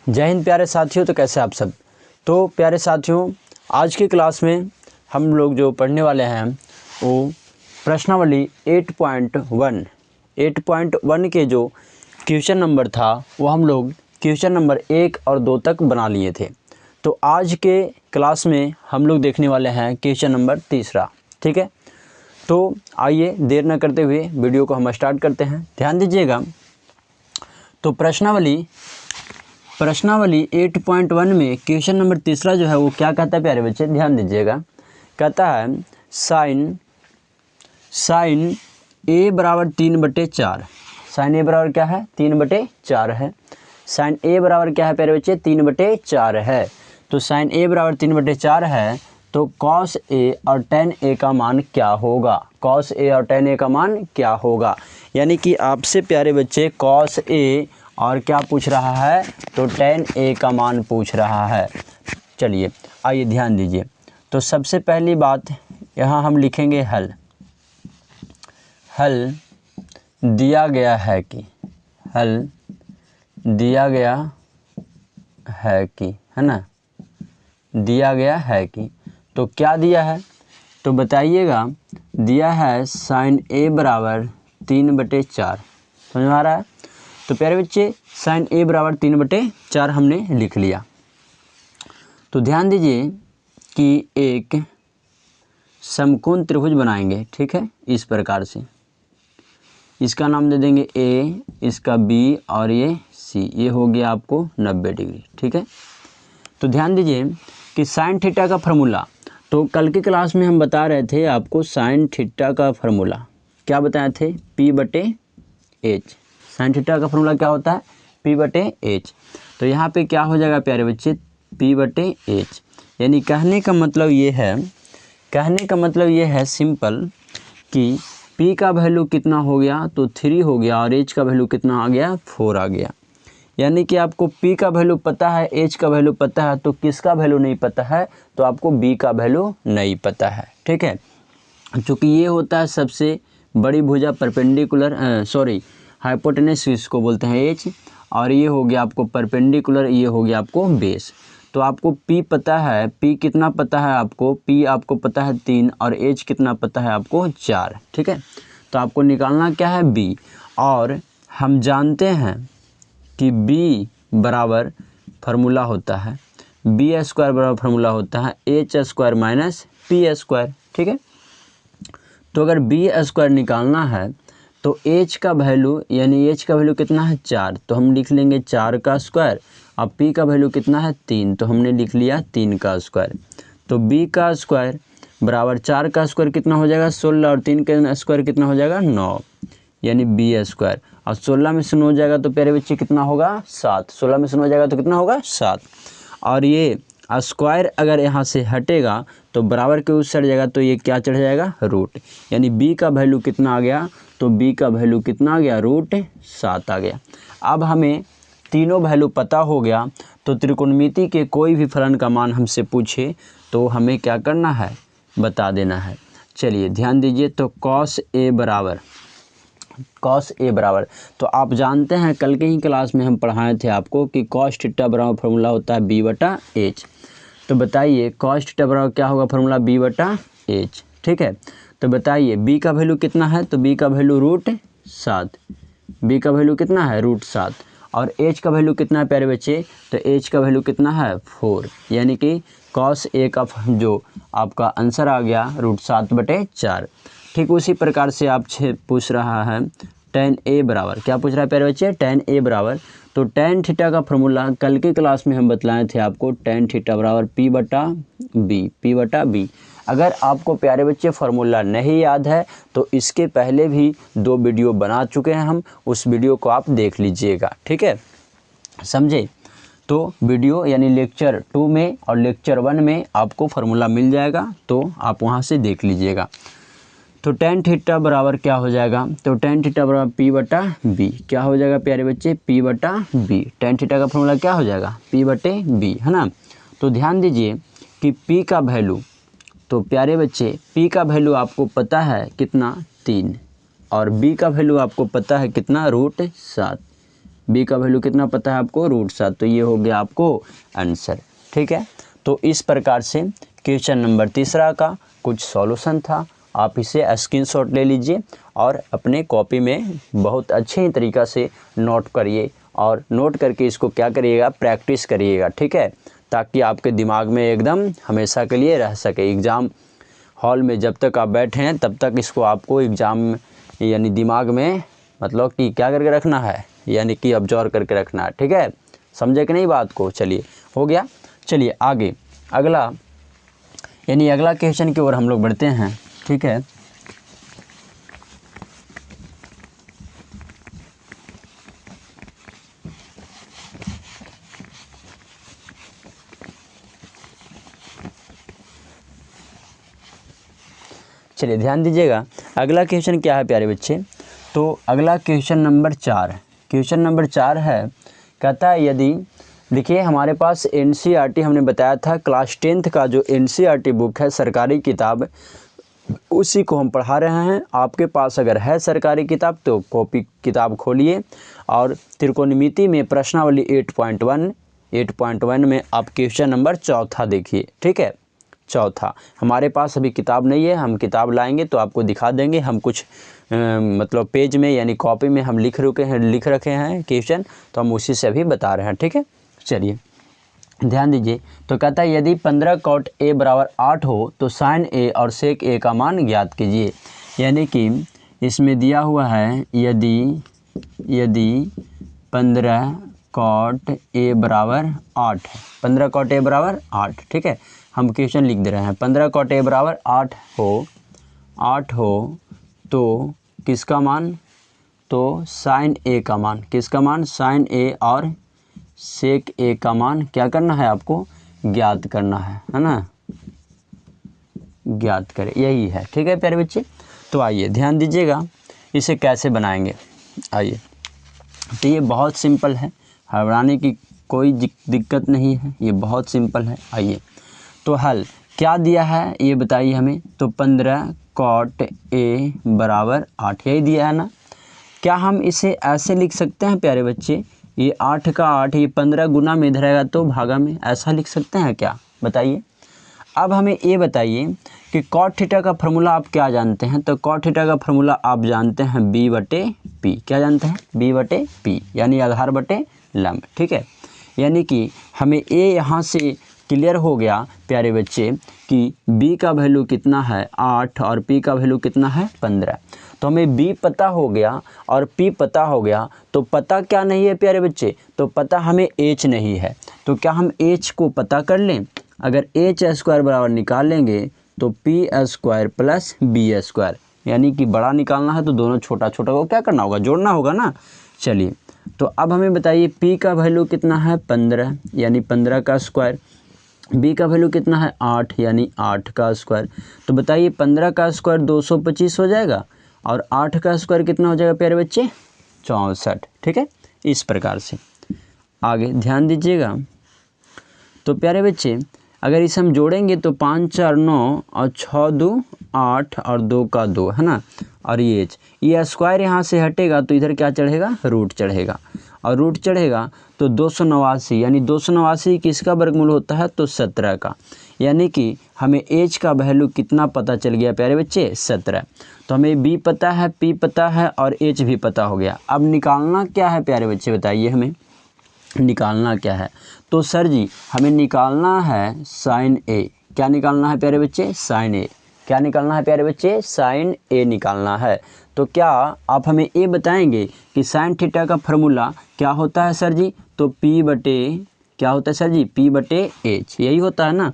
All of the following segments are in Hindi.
जय हिंद प्यारे साथियों। तो कैसे आप सब। तो प्यारे साथियों, आज की क्लास में हम लोग जो पढ़ने वाले हैं वो प्रश्नावली 8.1 के जो क्वेश्चन नंबर था वो हम लोग क्वेश्चन नंबर 1 और 2 तक बना लिए थे। तो आज के क्लास में हम लोग देखने वाले हैं क्वेश्चन नंबर 3। ठीक है, तो आइए देर न करते हुए वीडियो को हम स्टार्ट करते हैं। ध्यान दीजिएगा। तो प्रश्नावली 8.1 में क्वेश्चन नंबर 3 जो है वो क्या कहता है प्यारे बच्चे, ध्यान दीजिएगा। कहता है साइन ए बराबर 3/4। साइन ए बराबर क्या है, 3/4 है। साइन ए बराबर क्या है प्यारे बच्चे, 3/4 है। तो साइन ए बराबर 3/4 है तो कॉस ए और टेन ए का मान क्या होगा। कॉस ए और टेन ए का मान क्या होगा, यानी कि आपसे प्यारे बच्चे कॉस ए और क्या पूछ रहा है, तो टेन ए का मान पूछ रहा है। चलिए आइए ध्यान दीजिए। तो सबसे पहली बात यहाँ हम लिखेंगे हल दिया गया है कि, हल दिया गया है कि, है ना, दिया गया है कि। तो क्या दिया है तो बताइएगा। दिया है साइन ए बराबर 3/4। समझ में आ रहा है। तो प्यारे बच्चे साइन ए बराबर 3/4 हमने लिख लिया। तो ध्यान दीजिए कि एक समकोण त्रिभुज बनाएंगे। ठीक है, इस प्रकार से इसका नाम दे देंगे ए, इसका बी और ये सी। ये हो गया आपको 90 डिग्री। ठीक है, तो ध्यान दीजिए कि साइन थीटा का फार्मूला, तो कल की क्लास में हम बता रहे थे आपको साइन थीटा का फार्मूला क्या बताए थे, P/H। साइन थीटा का फार्मूला क्या होता है, P/H। तो यहाँ पे क्या हो जाएगा प्यारे बच्चे, P/H। यानी कहने का मतलब ये है सिंपल कि P का वैल्यू कितना हो गया, तो 3 हो गया और H का वैल्यू कितना आ गया, 4 आ गया। यानी कि आपको P का वैल्यू पता है, H का वैल्यू पता है, तो किसका वैल्यू नहीं पता है, तो आपको B का वैल्यू नहीं पता है। ठीक है, क्योंकि ये होता है सबसे बड़ी भुजा परपेंडिकुलर, हाइपोटेनस इसको बोलते हैं H, और ये हो गया आपको परपेंडिकुलर, ये हो गया आपको बेस। तो आपको P पता है, P कितना पता है आपको, P आपको पता है 3 और H कितना पता है आपको 4। ठीक है, तो आपको निकालना क्या है, B। और हम जानते हैं कि B बराबर फार्मूला होता है, B² बराबर फार्मूला होता है H² - P²। ठीक है, तो अगर B² निकालना है तो H का वैल्यू, यानी H का वैल्यू कितना है 4, तो हम लिख लेंगे 4 का स्क्वायर। अब P का वैल्यू कितना है 3, तो हमने लिख लिया 3 का स्क्वायर। तो B का स्क्वायर बराबर 4 का स्क्वायर कितना हो जाएगा 16, और 3 का स्क्वायर कितना हो जाएगा 9, यानी B²। और 16 में से 9 हो जाएगा तो प्यारे बच्चे कितना होगा 7। 16 में से 9 हो जाएगा तो कितना होगा 7। और ये स्क्वायर अगर यहाँ से हटेगा तो बराबर के उस साइड जाएगा तो ये क्या चढ़ जाएगा, रूट। यानी B का वैल्यू कितना आ गया, तो B का वैल्यू कितना आ गया, √7 आ गया। अब हमें तीनों वैल्यू पता हो गया, तो त्रिकोणमिति के कोई भी फलन का मान हमसे पूछे तो हमें क्या करना है, बता देना है। चलिए ध्यान दीजिए। तो कॉस ए बराबर, तो आप जानते हैं कल के ही क्लास में हम पढ़ाए थे आपको कि कॉस थीटा बराबर फार्मूला होता है B/H। तो बताइए कॉस थीटा बराबर क्या होगा फार्मूला, B/H। ठीक है, तो बताइए B का वैल्यू कितना है, तो B का वैल्यू √7। B का वैल्यू कितना है, √7। और H का वैल्यू कितना है प्यारे बच्चे, तो H का वैल्यू कितना है 4। यानी कि कॉस ए का जो आपका आंसर आ गया √7/4। ठीक उसी प्रकार से आपसे पूछ रहा है tan A बराबर, क्या पूछ रहा है प्यारे बच्चे, tan A बराबर। तो tan थीटा का फार्मूला कल की क्लास में हम बतलाए थे आपको, tan थीटा बराबर P/B। अगर आपको प्यारे बच्चे फार्मूला नहीं याद है तो इसके पहले भी 2 वीडियो बना चुके हैं हम, उस वीडियो को आप देख लीजिएगा। ठीक है, समझे। तो वीडियो यानी लेक्चर 2 में और लेक्चर 1 में आपको फार्मूला मिल जाएगा, तो आप वहाँ से देख लीजिएगा। तो tan थीटा बराबर क्या हो जाएगा, तो tan थीटा बराबर P/B। क्या हो जाएगा प्यारे बच्चे, P/B। tan थीटा का फार्मूला क्या हो जाएगा, P/B, है ना। तो ध्यान दीजिए कि P का वैल्यू, तो प्यारे बच्चे P का वैल्यू आपको पता है कितना 3, और B का वैल्यू आपको पता है कितना √7। बी का वैल्यू कितना पता है आपको, √7। तो ये हो गया आपको आंसर। ठीक है, तो इस प्रकार से क्वेश्चन नंबर 3 का कुछ सॉल्यूशन था। आप इसे स्क्रीनशॉट ले लीजिए और अपने कॉपी में बहुत अच्छे तरीक़ा से नोट करिए और नोट करके इसको क्या करिएगा, प्रैक्टिस करिएगा। ठीक है, ताकि आपके दिमाग में एकदम हमेशा के लिए रह सके। एग्ज़ाम हॉल में जब तक आप बैठे हैं तब तक इसको आपको एग्ज़ाम यानी दिमाग में मतलब कि क्या करके रखना है, यानी कि ऑब्जर्व करके रखना है। ठीक है, समझे कि नहीं बात को। चलिए हो गया। चलिए आगे अगला यानी अगला क्वेश्चन की ओर हम लोग बढ़ते हैं। ठीक है, चलिए ध्यान दीजिएगा अगला क्वेश्चन क्या है प्यारे बच्चे। तो अगला क्वेश्चन नंबर 4, क्वेश्चन नंबर 4 है, कहता है यदि देखिए हमारे पास एनसीईआरटी हमने बताया था क्लास 10th का जो एनसीईआरटी बुक है सरकारी किताब, उसी को हम पढ़ा रहे हैं। आपके पास अगर है सरकारी किताब तो कॉपी किताब खोलिए और त्रिकोणमिति में प्रश्नावली 8.1 में आप क्वेश्चन नंबर 4 देखिए। ठीक है, 4 हमारे पास अभी किताब नहीं है, हम किताब लाएंगे तो आपको दिखा देंगे। हम कुछ मतलब पेज में यानी कॉपी में हम लिख रखे हैं क्वेश्चन, तो हम उसी से अभी बता रहे हैं। ठीक है, चलिए ध्यान दीजिए। तो कहता है यदि 15 cot A बराबर 8 हो तो sin A और sec A का मान ज्ञात कीजिए। यानी कि इसमें दिया हुआ है यदि 15 cot A बराबर 8 है, 15 cot A बराबर 8। ठीक है, हम क्वेश्चन लिख दे रहे हैं। 15 cot A बराबर 8 हो तो किसका मान, तो sin A का मान, किसका मान, sin A और sec A का मान क्या करना है आपको, ज्ञात करना है ना, ज्ञात करें, यही है। ठीक है प्यारे बच्चे, तो आइए ध्यान दीजिएगा इसे कैसे बनाएंगे। आइए, तो ये बहुत सिंपल है, घबराने की कोई दिक्कत नहीं है, ये बहुत सिंपल है। आइए तो हल क्या दिया है ये बताइए हमें। तो 15 cot A बराबर 8 यही दिया है ना। क्या हम इसे ऐसे लिख सकते हैं प्यारे बच्चे, ये 8 का 8, ये 15 गुना में इधर आएगा तो भागा में, ऐसा लिख सकते हैं क्या, बताइए। अब हमें ये बताइए कि cot थीटा का फार्मूला आप क्या जानते हैं। तो cot थीटा का फार्मूला आप जानते हैं B/P। क्या जानते हैं, B/P यानी आधार बटे लंब। ठीक है, यानी कि हमें ये यहाँ से क्लियर हो गया प्यारे बच्चे कि B का वैल्यू कितना है 8 और P का वैल्यू कितना है 15। तो हमें B पता हो गया और P पता हो गया, तो पता क्या नहीं है प्यारे बच्चे, तो पता हमें H नहीं है। तो क्या हम H को पता कर लें, अगर H² बराबर निकाल लेंगे तो P² प्लस B², यानी कि बड़ा निकालना है तो दोनों छोटा छोटा को क्या करना होगा, जोड़ना होगा ना। चलिए तो अब हमें बताइए P का वैल्यू कितना है 15 यानी 15 का स्क्वायर, B का वैल्यू कितना है 8 यानी 8 का स्क्वायर। तो बताइए 15 का स्क्वायर 225 हो जाएगा और 8 का स्क्वायर कितना हो जाएगा प्यारे बच्चे, 64। ठीक है, इस प्रकार से आगे ध्यान दीजिएगा। तो प्यारे बच्चे अगर इसे हम जोड़ेंगे तो 5 4 9 और 6 2 8 और 2 का 2 है ना, और ये स्क्वायर यहाँ से हटेगा तो इधर क्या चढ़ेगा, रूट चढ़ेगा, और रूट चढ़ेगा तो 289 यानी 289 किसका वर्गमूल होता है, तो 17 का। यानी कि हमें H का वैल्यू कितना पता चल गया प्यारे बच्चे, 17। तो हमें B पता है, P पता है और H भी पता हो गया। अब निकालना क्या है प्यारे बच्चे, बताइए हमें निकालना क्या है। तो सर जी हमें निकालना है sin A। क्या निकालना है प्यारे बच्चे, sin A। क्या निकालना है प्यारे बच्चे, sin A निकालना है। तो क्या आप हमें ये बताएंगे कि sin थीटा का फार्मूला क्या होता है सर जी, तो क्या होता है सर जी, P/H यही होता है ना।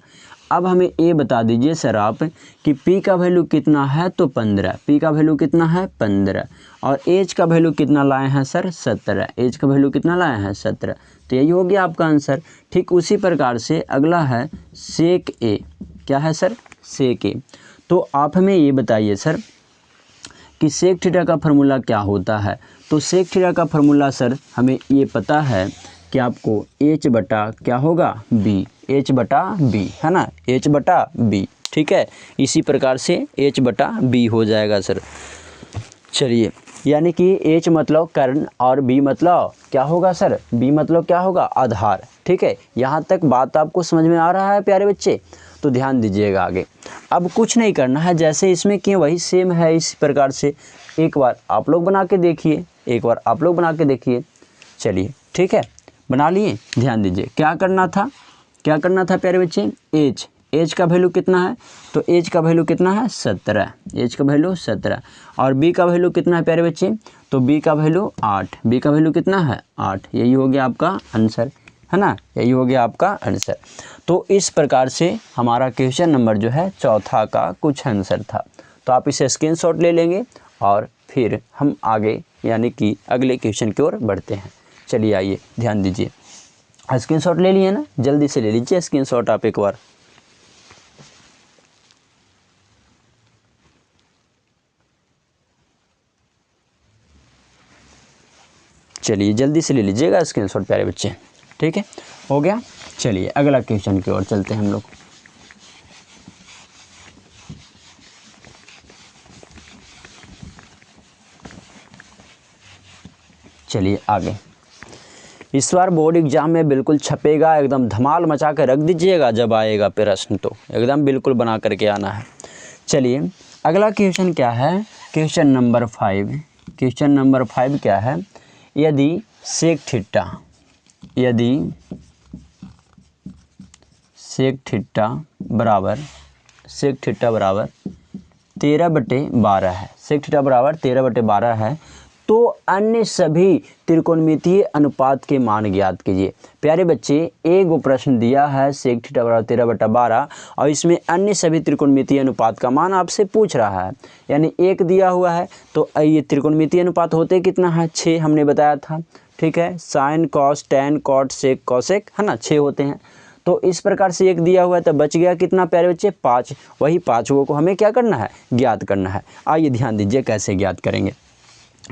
अब हमें ये बता दीजिए सर आप कि P का वैल्यू कितना है, तो 15, P का वैल्यू कितना है 15 और H का वैल्यू कितना लाए हैं सर 17, H का वैल्यू कितना लाए हैं 17। तो यही हो गया आपका आंसर। ठीक उसी प्रकार से अगला है sec A। क्या है सर, sec A। तो आप हमें ये बताइए सर कि sec थीटा का फार्मूला क्या होता है। तो sec थीटा का फार्मूला सर हमें ये पता है कि आपको H बटा क्या होगा, B, H बटा B है ना, H बटा B। ठीक है, इसी प्रकार से H बटा B हो जाएगा सर। चलिए यानी कि एच मतलब कर्ण और बी मतलब क्या होगा सर, बी मतलब क्या होगा, आधार। ठीक है, यहाँ तक बात आपको समझ में आ रहा है प्यारे बच्चे? तो ध्यान दीजिएगा आगे। अब कुछ नहीं करना है, जैसे इसमें किए वही सेम है इस प्रकार से। एक बार आप लोग बना के देखिए, एक बार आप लोग बना के देखिए। चलिए ठीक है, बना लिए। ध्यान दीजिए क्या करना था, क्या करना था प्यारे बच्चे, एच, एच का वैल्यू कितना है, तो एच का वैल्यू कितना है 17, एच का वैल्यू 17। और बी का वैल्यू कितना है प्यारे बच्चे, तो बी का वैल्यू 8, बी का वैल्यू कितना है 8। यही हो गया आपका आंसर, है ना, यही हो गया आपका आंसर। तो इस प्रकार से हमारा क्वेश्चन नंबर जो है चौथा का कुछ आंसर था। तो आप इसे स्क्रीनशॉट ले लेंगे और फिर हम आगे यानी कि अगले क्वेश्चन की ओर बढ़ते हैं। चलिए आइए, ध्यान दीजिए। स्क्रीनशॉट ले लिए ना, जल्दी से ले लीजिए स्क्रीनशॉट आप एक बार। चलिए जल्दी से ले लीजिएगा स्क्रीनशॉट प्यारे बच्चे। ठीक है, हो गया। चलिए अगला क्वेश्चन की ओर चलते हैं हम लोग। चलिए आगे। इस बार बोर्ड एग्जाम में बिल्कुल छपेगा, एकदम धमाल मचा कर रख दीजिएगा। जब आएगा प्रश्न तो एकदम बिल्कुल बना करके आना है। चलिए अगला क्वेश्चन क्या है, क्वेश्चन नंबर 5। क्वेश्चन नंबर 5 क्या है, यदि सेक थीटा, यदि सेक थीटा बराबर, सेक थीटा बराबर 13/12 है, सेक थीटा बराबर 13/12 है, तो अन्य सभी त्रिकोणमितीय अनुपात के मान ज्ञात कीजिए। प्यारे बच्चे एक वो प्रश्न दिया है सेक थीटा बराबर 13/12 और इसमें अन्य सभी त्रिकोणमितीय अनुपात का मान आपसे पूछ रहा है। यानी एक दिया हुआ है, तो ये त्रिकोणमितीय अनुपात होते कितना है, 6 हमने बताया था। ठीक है, sine cos tan cot sec cosec, है ना, 6 होते हैं। तो इस प्रकार से एक दिया हुआ है, तो बच गया कितना प्यारे बच्चे, 5। वही 5 को हमें क्या करना है, ज्ञात करना है। आइए ध्यान दीजिए कैसे ज्ञात करेंगे।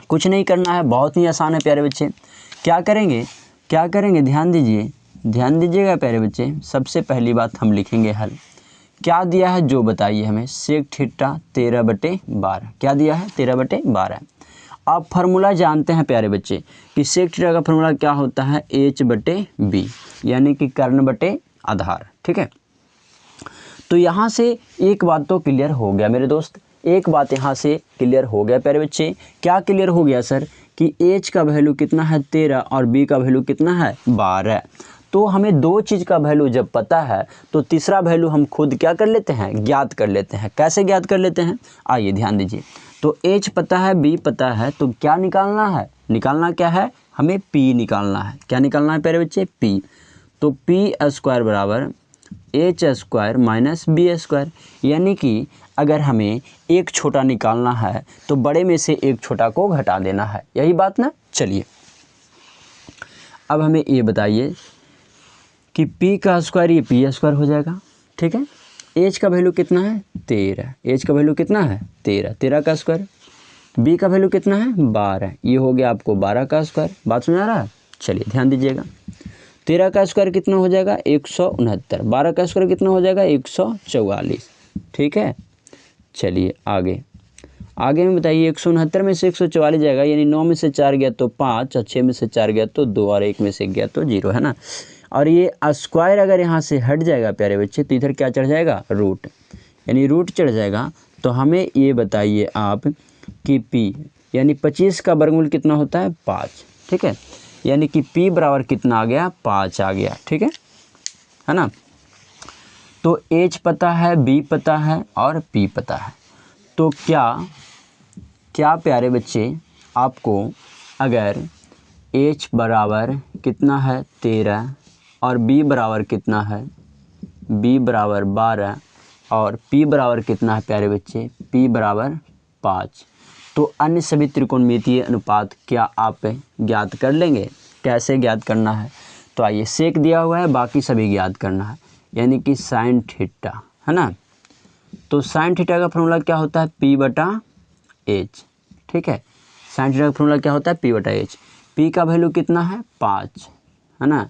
कुछ नहीं करना है, बहुत ही आसान है प्यारे बच्चे। क्या करेंगे, क्या करेंगे, ध्यान दीजिए, ध्यान दीजिएगा प्यारे बच्चे। सबसे पहली बात हम लिखेंगे हल। क्या दिया है जो बताइए हमें, सेक थीटा 13/12, क्या दिया है 13/12। आप फार्मूला जानते हैं प्यारे बच्चे कि सेक थीटा का फार्मूला क्या होता है, H/B, यानी कि कर्ण बटे आधार। ठीक है, तो यहाँ से एक बात तो क्लियर हो गया मेरे दोस्त, एक बात यहाँ से क्लियर हो गया प्यारे बच्चे। क्या क्लियर हो गया सर, कि H का वैल्यू कितना है 13 और B का वैल्यू कितना है 12। तो हमें दो चीज़ का वैल्यू जब पता है तो तीसरा वैल्यू हम खुद क्या कर लेते हैं, ज्ञात कर लेते हैं। कैसे ज्ञात कर लेते हैं, आइए ध्यान दीजिए। तो H पता है, B पता है, तो क्या निकालना है, निकालना क्या है, हमें P निकालना है। क्या निकालना है प्यारे बच्चे, P। तो P² बराबर H² माइनस B², यानी कि अगर हमें एक छोटा निकालना है तो बड़े में से एक छोटा को घटा देना है, यही बात ना। चलिए अब हमें ये बताइए कि P का स्क्वायर ये P² हो जाएगा। ठीक है, H का वैल्यू कितना है 13, H का वैल्यू कितना है 13, 13 का स्क्वायर। B का वैल्यू कितना है 12, ये हो गया आपको 12 का स्क्वायर। बात समझ आ रहा है। चलिए ध्यान दीजिएगा, 13 का स्क्वायर कितना हो जाएगा 169, 12 का स्क्वायर कितना हो जाएगा 144। ठीक है, चलिए आगे, आगे में बताइए 169 में से 144 जाएगा, यानी 9 में से 4 गया तो 5 और 6 में से 4 गया तो 2 और 1 में से गया तो 0, है ना। और ये स्क्वायर अगर यहाँ से हट जाएगा प्यारे बच्चे तो इधर क्या चढ़ जाएगा, रूट, यानी रूट चढ़ जाएगा। तो हमें ये बताइए आप कि P यानी 25 का वर्गमूल कितना होता है 5। ठीक है, यानी कि P बराबर कितना आ गया, 5 आ गया। ठीक है ना। तो H पता है, B पता है और P पता है। तो क्या प्यारे बच्चे आपको अगर H बराबर कितना है 13 और B बराबर कितना है, B बराबर 12 और P बराबर कितना है प्यारे बच्चे, P बराबर 5, तो अन्य सभी त्रिकोणमितीय अनुपात क्या आप ज्ञात कर लेंगे। कैसे ज्ञात करना है, तो आइए, सेक दिया हुआ है, बाकी सभी ज्ञात करना है, यानी कि साइन थीटा, है ना। तो साइन थीटा का फॉर्मूला क्या होता है P/H। ठीक है, साइन थीटा का फॉर्मूला क्या होता है P/H। P का वैल्यू कितना है 5, है ना,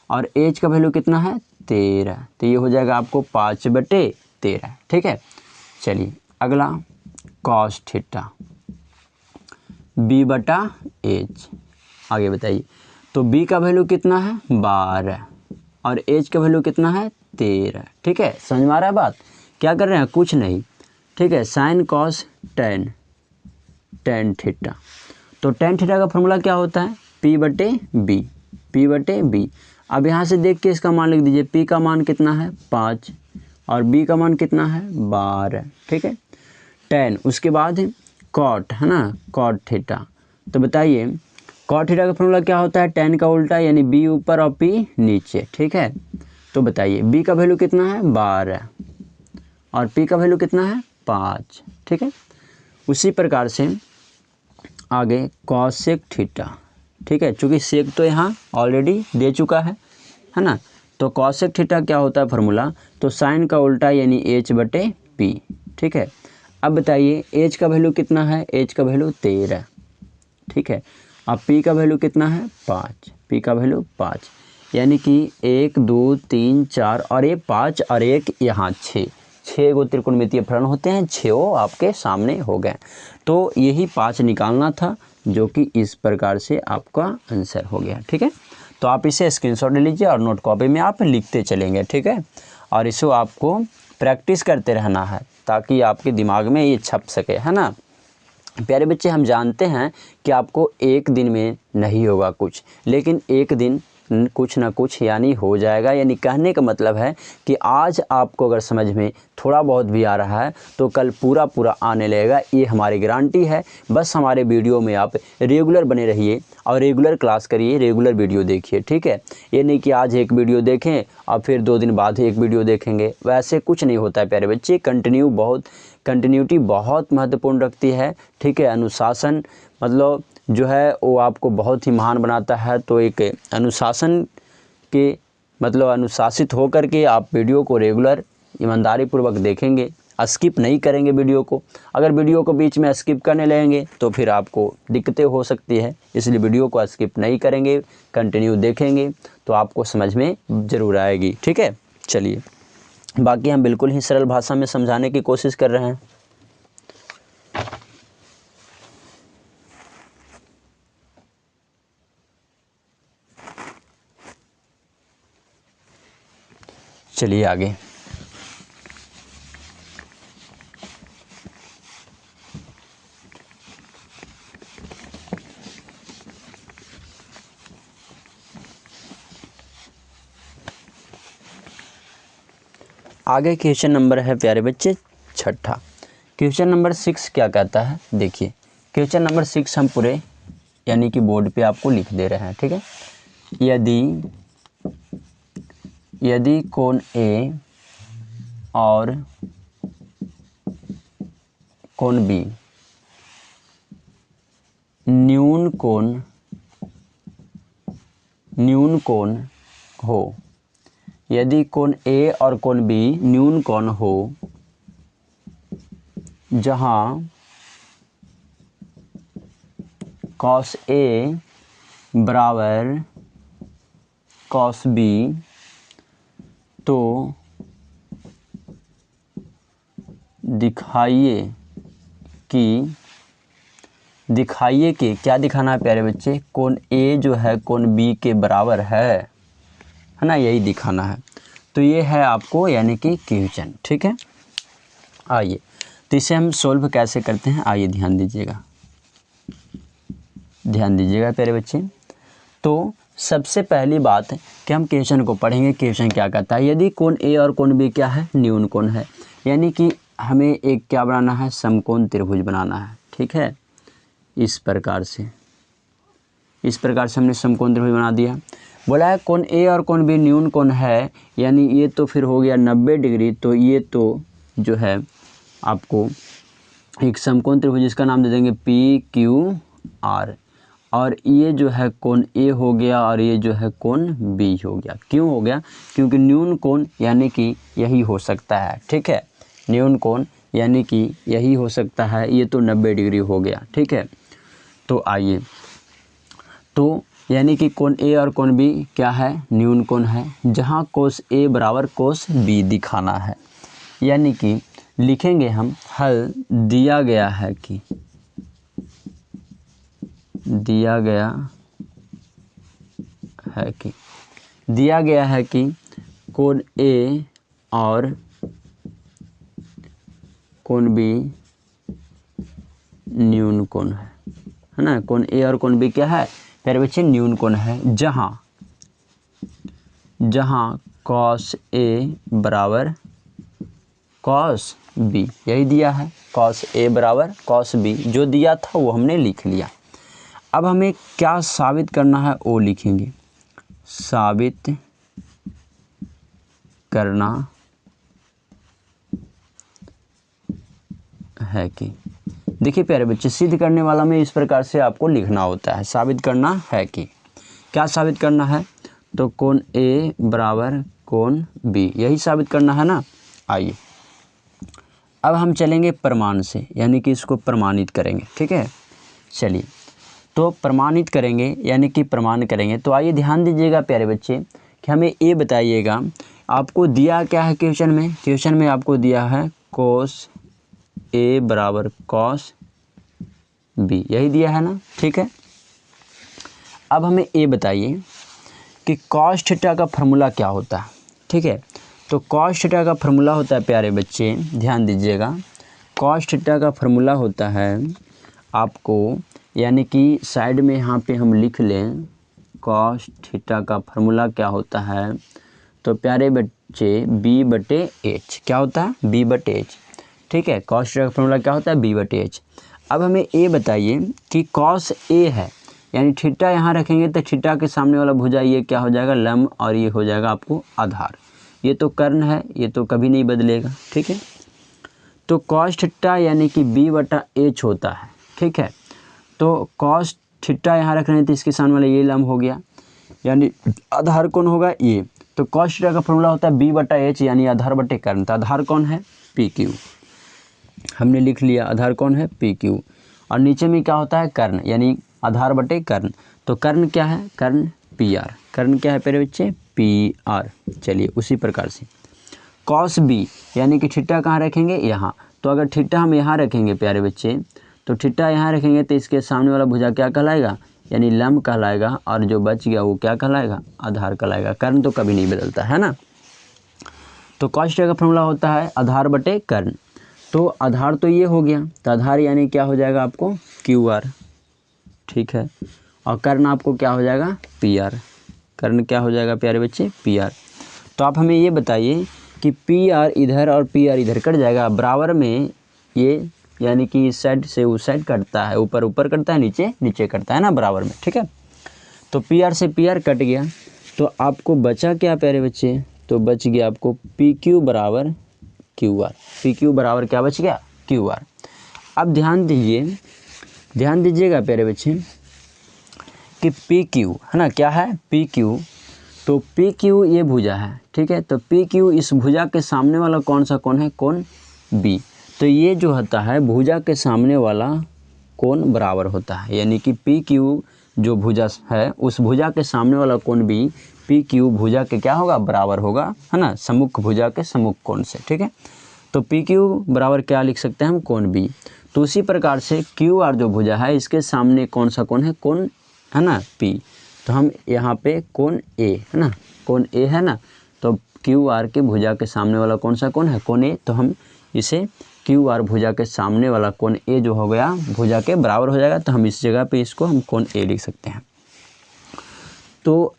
और H का वैल्यू कितना है 13, तो ये हो जाएगा आपको 5/13। ठीक है, चलिए अगला कॉस थीटा। बी बटा एच। आगे बताइए, तो बी का वैल्यू कितना है 12 और एच का वैल्यू कितना है 13। ठीक है, समझ में आ रहा है बात। क्या कर रहे हैं, कुछ नहीं। ठीक है, साइन कॉस टेन थीटा। तो टेन थीटा का फॉर्मूला क्या होता है, पी बटे बी, पी बटे बी। अब यहाँ से देख के इसका मान लिख दीजिए, पी का मान कितना है 5 और बी का मान कितना है 12। ठीक है, टेन, उसके बाद कॉट है ना, कॉट थीटा। तो बताइए कॉट थीटा का फॉर्मूला क्या होता है, टेन का उल्टा, यानी बी ऊपर और पी नीचे। ठीक है, तो बताइए बी का वैल्यू कितना है 12 और पी का वैल्यू कितना है 5। ठीक है, उसी प्रकार से आगे कॉसेक थीटा। ठीक है, चूँकि सेक तो यहाँ ऑलरेडी दे चुका है ना, तो कॉसेक थीटा क्या होता है फॉर्मूला, तो साइन का उल्टा यानी एच बटे पी। ठीक है, अब बताइए एच का वैल्यू कितना है, एच का वैल्यू 13। ठीक है, अब पी का वैल्यू कितना है 5, पी का वैल्यू 5, यानी कि 1 2 3 4 और ये 5 और 1 यहाँ 6 गो त्रिकोणमितीय फलन होते हैं, 6 आपके सामने हो गए। तो यही 5 निकालना था, जो कि इस प्रकार से आपका आंसर हो गया। ठीक है, तो आप इसे स्क्रीनशॉट ले लीजिए और नोट कॉपी में आप लिखते चलेंगे। ठीक है, और इसे आपको प्रैक्टिस करते रहना है ताकि आपके दिमाग में ये छप सके, है ना। प्यारे बच्चे, हम जानते हैं कि आपको एक दिन में नहीं होगा कुछ, लेकिन एक दिन कुछ ना कुछ यानी हो जाएगा। यानी कहने का मतलब है कि आज आपको अगर समझ में थोड़ा बहुत भी आ रहा है तो कल पूरा पूरा आने लगेगा, ये हमारी गारंटी है। बस हमारे वीडियो में आप रेगुलर बने रहिए और रेगुलर क्लास करिए, रेगुलर वीडियो देखिए। ठीक है, ये नहीं कि आज एक वीडियो देखें और फिर 2 दिन बाद एक वीडियो देखेंगे, वैसे कुछ नहीं होता है प्यारे बच्चे। कंटिन्यूटी बहुत महत्वपूर्ण रखती है। ठीक है, अनुशासन मतलब जो है वो आपको बहुत ही महान बनाता है। तो एक अनुशासन के मतलब अनुशासित होकर के आप वीडियो को रेगुलर ईमानदारी पूर्वक देखेंगे, स्किप नहीं करेंगे वीडियो को। अगर वीडियो को बीच में स्किप करने लगेंगे तो फिर आपको दिक्कतें हो सकती है, इसलिए वीडियो को स्किप नहीं करेंगे, कंटिन्यू देखेंगे तो आपको समझ में ज़रूर आएगी। ठीक है, चलिए बाकी हम बिल्कुल ही सरल भाषा में समझाने की कोशिश कर रहे हैं। चलिए आगे, आगे क्वेश्चन नंबर है प्यारे बच्चे 6ठा। क्वेश्चन नंबर 6 क्या कहता है, देखिए क्वेश्चन नंबर 6 हम पूरे यानी कि बोर्ड पे आपको लिख दे रहे हैं। ठीक है, यदि कोण ए और कोण बी न्यून कोण हो, यदि कोण ए और कोण बी न्यून कोण हो, जहां कॉस ए बराबर कॉस बी, तो दिखाइए कि क्या दिखाना है प्यारे बच्चे, कोण ए जो है कोण बी के बराबर है ना, यही दिखाना है। तो ये है आपको यानी कि क्वेश्चन। ठीक है, आइए तो इसे हम सोल्व कैसे करते हैं, आइए ध्यान दीजिएगा प्यारे बच्चे। तो सबसे पहली बात कि हम क्वेश्चन को पढ़ेंगे। क्वेश्चन क्या कहता है, यदि कोण ए और कोण बी क्या है, न्यून कोण है, यानी कि हमें एक क्या बनाना है, समकोण त्रिभुज बनाना है। ठीक है, इस प्रकार से हमने समकोण त्रिभुज बना दिया। बोला है कोण ए और कोण बी न्यून कोण है, यानी ये तो फिर हो गया 90 डिग्री। तो ये तो जो है आपको एक समकोण त्रिभुज, इसका नाम दे देंगे पी क्यू आर, और ये जो है कोण ए हो गया और ये जो है कोण बी हो गया। क्यों हो गया, क्योंकि न्यून कोण यानी कि यही हो सकता है। ठीक है, न्यून कोण यानी कि यही हो सकता है, ये तो 90 डिग्री हो गया। ठीक है, तो आइए, तो यानी कि कोण ए और कोण बी क्या है, न्यून कोण है, जहाँ कोस ए बराबर कोस बी दिखाना है। यानी कि लिखेंगे हम, हल दिया गया है कि दिया गया है कि कोण ए और कोण बी न्यून कोण है ना। कोण ए और कोण बी क्या है प्यारे बच्चे, न्यून कोण है। जहाँ कॉस ए बराबर कॉस बी, यही दिया है, कॉस ए बराबर कॉस बी, जो दिया था वो हमने लिख लिया। अब हमें क्या साबित करना है वो लिखेंगे। साबित करना है कि, देखिए प्यारे बच्चे, सिद्ध करने वाला में इस प्रकार से आपको लिखना होता है। साबित करना है कि, क्या साबित करना है, तो कोण ए बराबर कोण बी, यही साबित करना है ना। आइए अब हम चलेंगे प्रमाण से, यानी कि इसको प्रमाणित करेंगे। ठीक है, चलिए तो प्रमाणित करेंगे यानी कि प्रमाण करेंगे। तो आइए ध्यान दीजिएगा प्यारे बच्चे कि हमें ये बताइएगा, आपको दिया क्या है क्वेश्चन में आपको दिया है कोस ए बराबर कॉस बी, यही दिया है ना। ठीक है, अब हमें ये बताइए कि कॉस थीटा का फार्मूला क्या होता है। ठीक है, तो कॉस थीटा का फार्मूला होता है प्यारे बच्चे, ध्यान दीजिएगा, कॉस थीटा का फार्मूला होता है आपको, यानी कि साइड में यहाँ पे हम लिख लें, कॉस थीटा का फार्मूला क्या होता है, तो प्यारे बच्चे b/h, क्या होता है b/h। ठीक है, कॉस थीटा का फार्मूला क्या होता है b/h। अब हमें ये बताइए कि कॉस ए है, यानी थीटा यहाँ रखेंगे तो थीटा के सामने वाला भुजा ये क्या हो जाएगा लंब, और ये हो जाएगा आपको आधार। ये तो कर्ण है, ये तो कभी नहीं बदलेगा। ठीक है, तो कॉस थीटा यानी कि b/h होता है। ठीक है, तो कॉस थीटा यहाँ रख रहे हैं तो इसके सामने वाला ये लंब हो गया, यानी आधार कौन होगा ये। तो कॉस थीटा का फॉर्मूला होता है b/h, यानी आधार बटे कर्ण। तो आधार कौन है PQ, हमने लिख लिया आधार कौन है PQ, और नीचे में क्या होता है कर्ण, यानी आधार बटे कर्ण। तो कर्ण क्या है, कर्ण PR, कर्ण क्या है प्यारे बच्चे PR। चलिए उसी प्रकार से कॉस B, यानी कि थीटा कहाँ रखेंगे यहाँ, तो अगर थीटा हम यहाँ रखेंगे प्यारे बच्चे, तो थीटा यहाँ रखेंगे तो इसके सामने वाला भुजा क्या कहलाएगा, यानी लंब कहलाएगा, और जो बच गया वो क्या कहलाएगा, आधार कहलाएगा। कर्ण तो कभी नहीं बदलता है ना। तो कॉस थीटा का फॉर्मूला होता है आधार बटे कर्ण। तो आधार तो ये हो गया, तो आधार यानी क्या हो जाएगा आपको QR। ठीक है, और कर्ण आपको क्या हो जाएगा PR, कर्ण क्या हो जाएगा प्यारे बच्चे PR। तो आप हमें ये बताइए कि PR इधर और PR इधर कट जाएगा, बराबर में ये, यानी कि इस साइड से उस साइड कटता है, ऊपर ऊपर कटता है, नीचे नीचे कटता है ना बराबर में। ठीक है, तो PR से PR कट गया, तो आपको बचा क्या प्यारे बच्चे, तो बच गया आपको PQ बराबर QR। PQ बराबर क्या बच गया QR। अब ध्यान दीजिएगा प्यारे बच्चे कि PQ है ना, क्या है PQ, तो PQ ये भुजा है। ठीक है, तो PQ इस भुजा के सामने वाला कौन सा कोण है, कोण B। तो ये जो होता है भुजा के सामने वाला कोण बराबर होता है, यानी कि PQ जो भुजा है उस भुजा के सामने वाला कोण B PQ भुजा के क्या होगा बराबर होगा, है ना, सम्मुख भुजा के सम्मुख कोण से। ठीक है, तो PQ बराबर क्या लिख सकते हैं हम, कोण B। तो उसी प्रकार से QR जो भुजा है इसके सामने कौन सा कोण है, कोण है ना P। तो हम यहाँ पे कोण A है ना, कोण A है ना, तो QR के भुजा के सामने वाला कौन सा कोण है, कोण A। तो हम इसे QR भुजा के सामने वाला कोण A जो हो गया भुजा के बराबर हो जाएगा, तो हम इस जगह पे इसको हम कोण A लिख सकते हैं। तो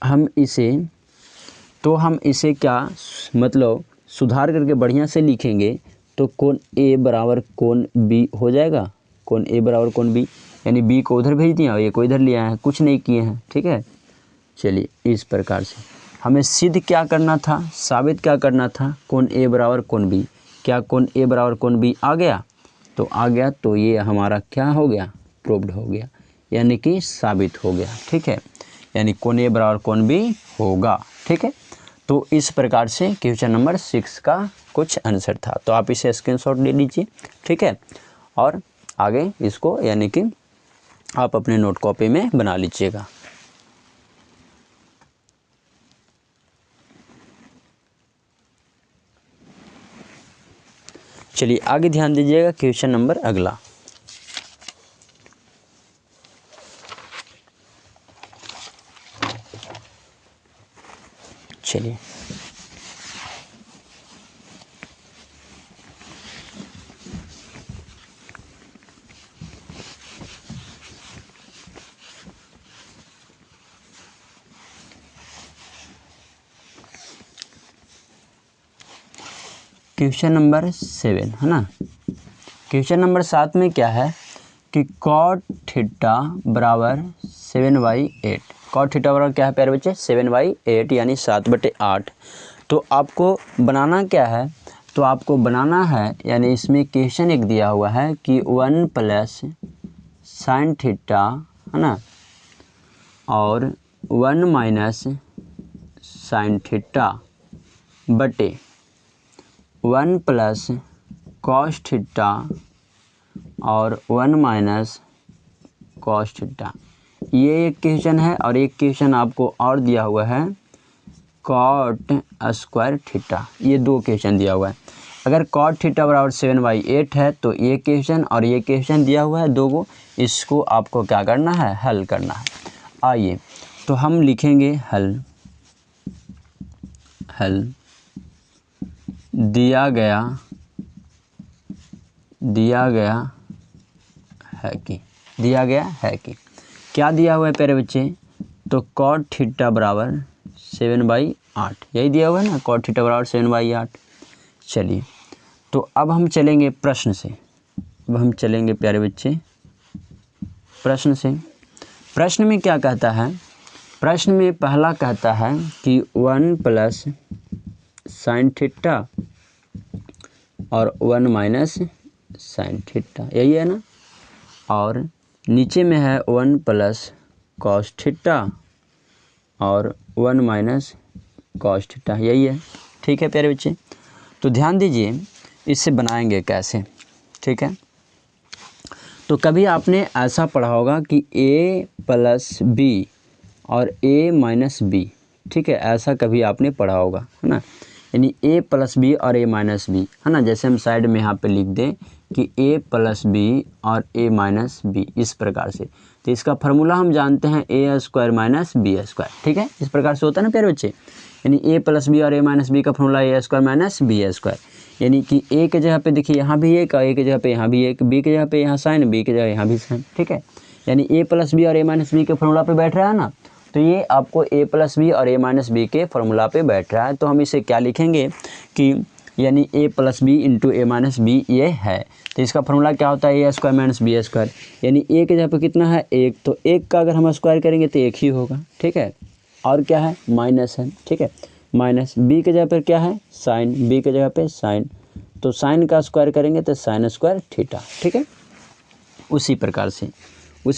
हम इसे क्या मतलब सुधार करके बढ़िया से लिखेंगे, तो कोण A बराबर कोण B हो जाएगा, कोण A बराबर कोण B, यानी B को उधर भेज दिया और A को इधर लिया है, कुछ नहीं किए हैं। ठीक है, चलिए इस प्रकार से हमें सिद्ध क्या करना था, साबित क्या करना था, कोण A बराबर कोण B। क्या कोण A बराबर कोण B आ गया, तो आ गया, तो ये हमारा क्या हो गया, प्रूव्ड हो गया, यानी कि साबित हो गया। ठीक है, यानी कोण A बराबर कोण B होगा। ठीक है, तो इस प्रकार से क्वेश्चन नंबर 6 का कुछ आंसर था। तो आप इसे स्क्रीनशॉट ले लीजिए। ठीक है, और आगे इसको यानी कि आप अपने नोट कॉपी में बना लीजिएगा। चलिए आगे ध्यान दीजिएगा, क्वेश्चन नंबर अगला। चलिए क्वेश्चन नंबर 7 है ना। क्वेश्चन नंबर 7 में क्या है कि कॉट थीटा बराबर 7/8। कॉट थीटा बराबर क्या है प्यारे बच्चे 7/8 यानी 7/8। तो आपको बनाना क्या है, तो आपको बनाना है यानी इसमें क्वेश्चन एक दिया हुआ है कि 1 प्लस साइन थीटा है ना और 1 माइनस साइन थीटा बटे 1 प्लस कॉस थीटा और 1 माइनस कॉस थीटा। ये एक क्वेश्चन है और एक क्वेश्चन आपको और दिया हुआ है कॉट स्क्वायर थीटा। ये दो क्वेश्चन दिया हुआ है। अगर कॉट थीटा बराबर 7/8 है तो ये क्वेश्चन और ये क्वेश्चन दिया हुआ है दो गो, इसको आपको क्या करना है, हल करना है। आइए तो हम लिखेंगे हल दिया गया है कि क्या दिया हुआ है प्यारे बच्चे, तो कॉट थीटा बराबर 7/8 यही दिया हुआ है ना, कॉट थीटा बराबर 7/8। चलिए तो अब हम चलेंगे प्रश्न से। अब हम चलेंगे प्यारे बच्चे प्रश्न से। प्रश्न में क्या कहता है, प्रश्न में पहला कहता है कि 1 प्लस साइन थीटा और 1 माइनस साइन थीटा, यही है ना। और नीचे में है 1 प्लस कॉस थीटा और 1 माइनस कॉस थीटा, यही है। ठीक है प्यारे बच्चे, तो ध्यान दीजिए इससे बनाएंगे कैसे। ठीक है, तो कभी आपने ऐसा पढ़ा होगा कि a प्लस बी और a माइनस बी, ठीक है, ऐसा कभी आपने पढ़ा होगा है ना, यानी a प्लस बी और a माइनस बी है ना। जैसे हम साइड में यहाँ पे लिख दें कि a प्लस बी और a माइनस बी, इस प्रकार से। तो इसका फार्मूला हम जानते हैं a square minus B square, ठीक है, इस प्रकार से होता है ना प्यारे बच्चे। यानी a प्लस बी और a माइनस बी का formula a square minus B square, यानी कि a के जगह पे देखिए यहाँ भी एक और a के जगह पे यहाँ भी एक, b के जगह पे यहाँ साइन, b के जगह यहाँ भी साइन, ठीक है। यानी a प्लस बी और a माइनस बी के फार्मूला पे बैठ रहा है ना, तो ये आपको a प्लस बी और a माइनस बी के फार्मूला पे बैठ रहा है। तो हम इसे क्या लिखेंगे कि यानी a plus B into a minus B ये है। तो इसका फार्मूला क्या होता है a square minus B square, यानी a के जगह पे कितना है एक, तो एक का अगर हम स्क्वायर करेंगे तो एक ही होगा, ठीक है। और क्या है माइनस है, ठीक है, माइनस b के जगह पर क्या है साइन, b के जगह पे साइन, तो साइन का स्क्वायर करेंगे तो साइन स्क्वायर थीटा, ठीक है। उसी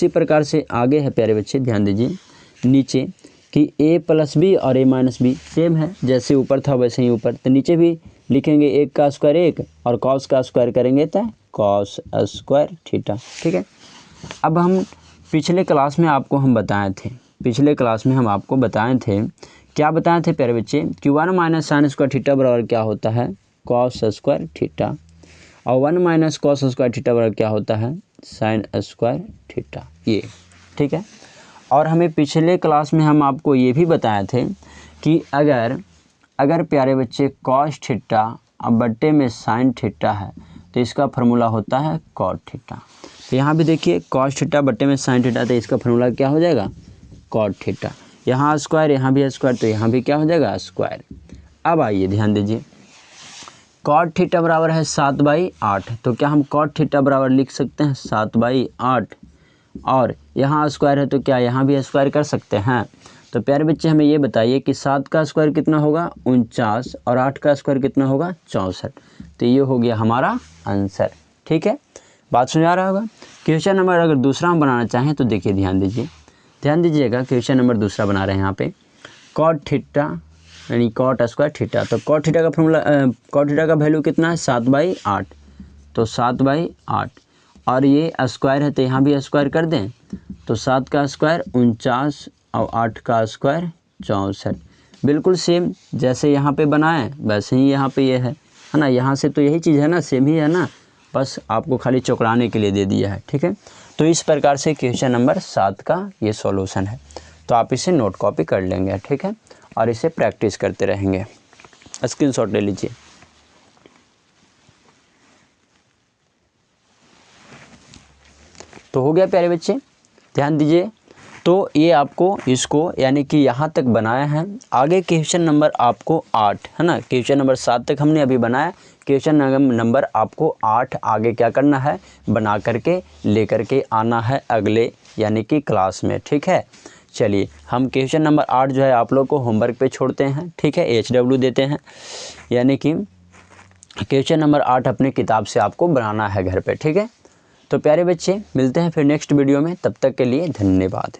प्रकार से आगे है प्यारे बच्चे, ध्यान दीजिए नीचे कि a प्लस बी और a माइनस बी सेम है, जैसे ऊपर था वैसे ही ऊपर, तो नीचे भी लिखेंगे एक का स्क्वायर एक और कॉस का स्क्वायर करेंगे तो कॉस स्क्वायर थीटा, ठीक है। अब हम पिछले क्लास में आपको हम बताए थे, क्या बताए थे प्यारे बच्चे कि 1 माइनस साइन स्क्वायर थीटा बराबर क्या होता है कॉस स्क्वायर थीटा, और 1 माइनस कॉस स्क्वायर थीटा बराबर क्या होता है साइन स्क्वायर थीटा, ये ठीक है। और हमें पिछले क्लास में हम आपको ये भी बताए थे कि अगर प्यारे बच्चे कॉस थीटा अब बट्टे में साइन थीटा है तो इसका फार्मूला होता है कॉट थीटा। तो यहाँ भी देखिए कॉस थीटा बट्टे में साइन थीटा, तो इसका फार्मूला क्या हो जाएगा कॉट थीटा। यहाँ स्क्वायर यहाँ भी स्क्वायर, तो यहाँ भी क्या हो जाएगा स्क्वायर। अब आइए ध्यान दीजिए कॉट थीटा बराबर है 7/8, तो क्या हम कॉट थीटा बराबर लिख सकते हैं 7/8, और यहाँ स्क्वायर है तो क्या यहाँ भी स्क्वायर कर सकते हैं। तो प्यारे बच्चे हमें ये बताइए कि 7 का स्क्वायर कितना होगा 49 और 8 का स्क्वायर कितना होगा 64, तो ये हो गया हमारा आंसर, ठीक है। बात समझ आ रहा होगा। क्वेश्चन नंबर अगर दूसरा हम बनाना चाहें तो देखिए ध्यान दीजिएगा क्वेश्चन नंबर दूसरा बना रहे हैं यहाँ पे कॉट थीटा यानी कॉट स्क्वायर थीटा। तो कॉट थीटा का फॉर्मूला कॉट थीटा का वैल्यू कितना है 7/8, तो 7/8 और ये स्क्वायर है तो यहाँ भी स्क्वायर कर दें, तो 7 का स्क्वायर 49 और 8 का स्क्वायर 64, बिल्कुल सेम जैसे यहाँ पे बनाए वैसे ही यहाँ पे ये है ना। यहाँ से तो यही चीज़ है ना, सेम ही है ना, बस आपको खाली चौकड़ाने के लिए दे दिया है, ठीक है। तो इस प्रकार से क्वेश्चन नंबर 7 का ये सॉल्यूशन है, तो आप इसे नोट कॉपी कर लेंगे, ठीक है। और इसे प्रैक्टिस करते रहेंगे। स्क्रीनशॉट ले लीजिए। तो हो गया प्यारे बच्चे, ध्यान दीजिए। तो ये आपको इसको यानी कि यहाँ तक बनाया है। आगे क्वेश्चन नंबर आपको 8 है ना, क्वेश्चन नंबर 7 तक हमने अभी बनाया, क्वेश्चन नंबर आपको 8 आगे क्या करना है, बना करके लेकर के आना है अगले यानी कि क्लास में, ठीक है। चलिए हम क्वेश्चन नंबर 8 जो है आप लोग को होमवर्क पे छोड़ते हैं, ठीक है, HW देते हैं, यानी कि क्वेश्चन नंबर 8 अपनी किताब से आपको बनाना है घर पे, ठीक है। तो प्यारे बच्चे मिलते हैं फिर नेक्स्ट वीडियो में, तब तक के लिए धन्यवाद।